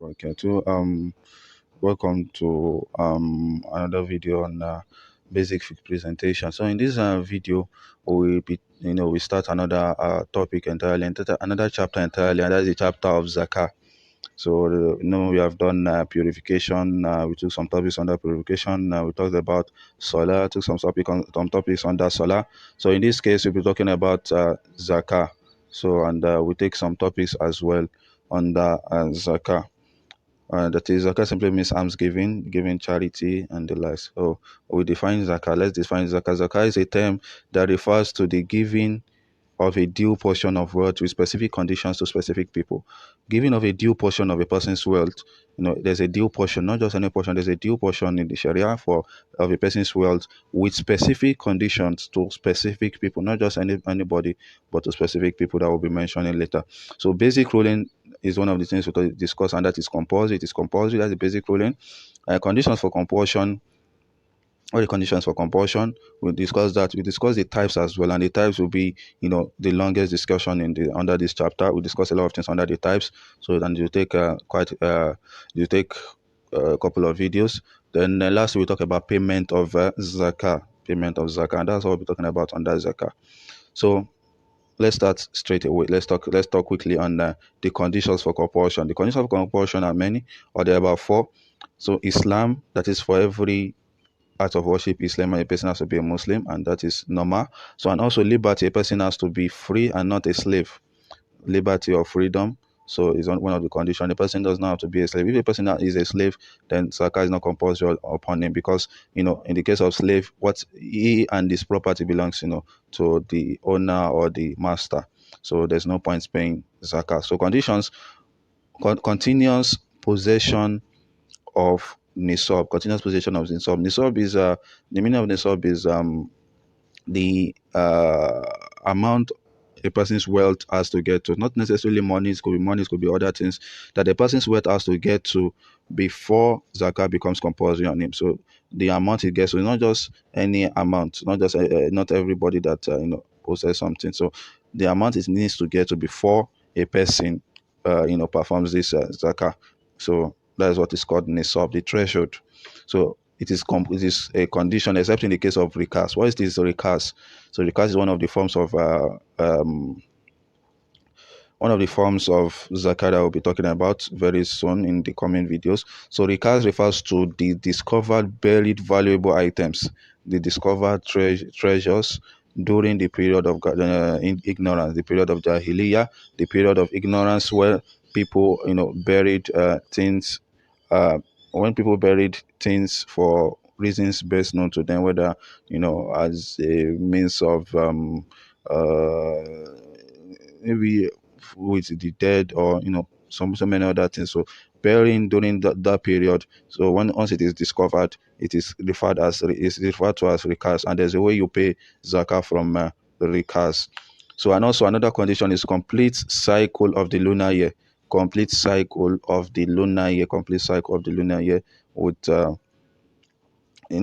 Okay, to welcome to another video on basic fiqh presentation. So in this video, we start another topic entirely, another chapter entirely, and that's the chapter of zakah. So we have done purification. We took some topics under purification. We talked about solar. Took some topics under solar. So in this case, we'll be talking about zakah. So and we take some topics as well under zakah. That is, zakat simply means alms giving charity and the likes. So we define zakat. Let's define zakat. Zakat is a term that refers to the giving of a due portion of wealth with specific conditions to specific people. Giving of a due portion of a person's wealth, there's a due portion, not just any portion, there's a due portion in the Sharia of a person's wealth with specific conditions to specific people, not just anybody, but to specific people that will be mentioning later. So basic ruling is one of the things we discuss, and that is compulsory. It is compulsory, that's the basic ruling. Conditions for compulsion. All the conditions for compulsion, we discuss that. We discuss the types as well, and the types will be, the longest discussion under this chapter. We discuss a lot of things under the types. So then you take a couple of videos. Then last we talk about payment of zakah, and that's what we'll be talking about under zakah. So let's start straight away. Let's talk quickly on the conditions for compulsion. The conditions for compulsion are many, or there are about 4. So Islam, that is for every act of worship, Islam, a person has to be a Muslim, and that is normal. So, and also liberty, a person has to be free and not a slave. Liberty or freedom. So it's one of the conditions. The person does not have to be a slave. If a person is a slave, then zakah is not compulsory upon him, because in the case of slave, what he and his property belongs to the owner or the master. So there's no point paying zakah. So conditions: continuous possession of nisab, continuous possession of nisab. Nisab is the meaning of nisab is the amount a person's wealth has to get to. Not necessarily money, it could be other things that a person's wealth has to get to before zakah becomes compulsory on him. So the amount he gets to, not just any amount, not just not everybody that possess something. So the amount it needs to get to before a person performs this zakah. So that is what is called nisab, the threshold. So it is a condition, except in the case of recast. What is this recast? So recast is one of the forms of zakat I will be talking about very soon in the coming videos. So recast refers to the discovered buried valuable items, the discovered treasures during the period of ignorance, the period of Jahiliyyah, the period of ignorance where people buried things. When people buried things for reasons best known to them, whether as a means of maybe with the dead, or so many other things. So burying during that period. So once it is discovered, it is referred to as recast, and there's a way you pay zakah from the recast. So, and also another condition is complete cycle of the lunar year. Complete cycle of the lunar year. Complete cycle of the lunar year with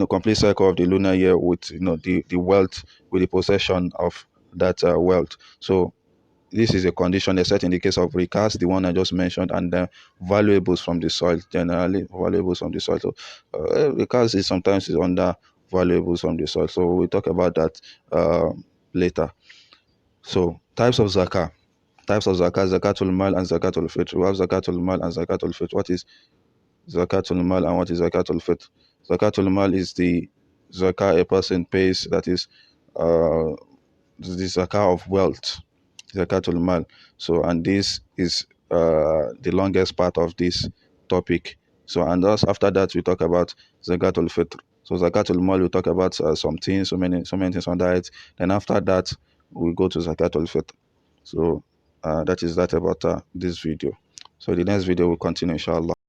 complete cycle of the lunar year with the wealth, with the possession of that wealth. So this is a condition except in the case of recast, the one I just mentioned, and valuables from the soil, generally valuables from the soil. So recast is sometimes under valuables from the soil. So we'll talk about that later. So types of zakah. Types of zakah: zakatul mal and zakatul fitr. We have zakatul mal and zakatul fitr. What is zakatul mal and what is zakatul fitr? Zakatul mal is the zakah a person pays, that is the zakah of wealth, zakatul mal. So, and this is the longest part of this topic. So, and thus after that we talk about zakatul fitr. So zakatul mal, we talk about some things, so many things on that. Then after that we go to zakatul fitr. So that is that about this video. So the next video will continue, inshallah.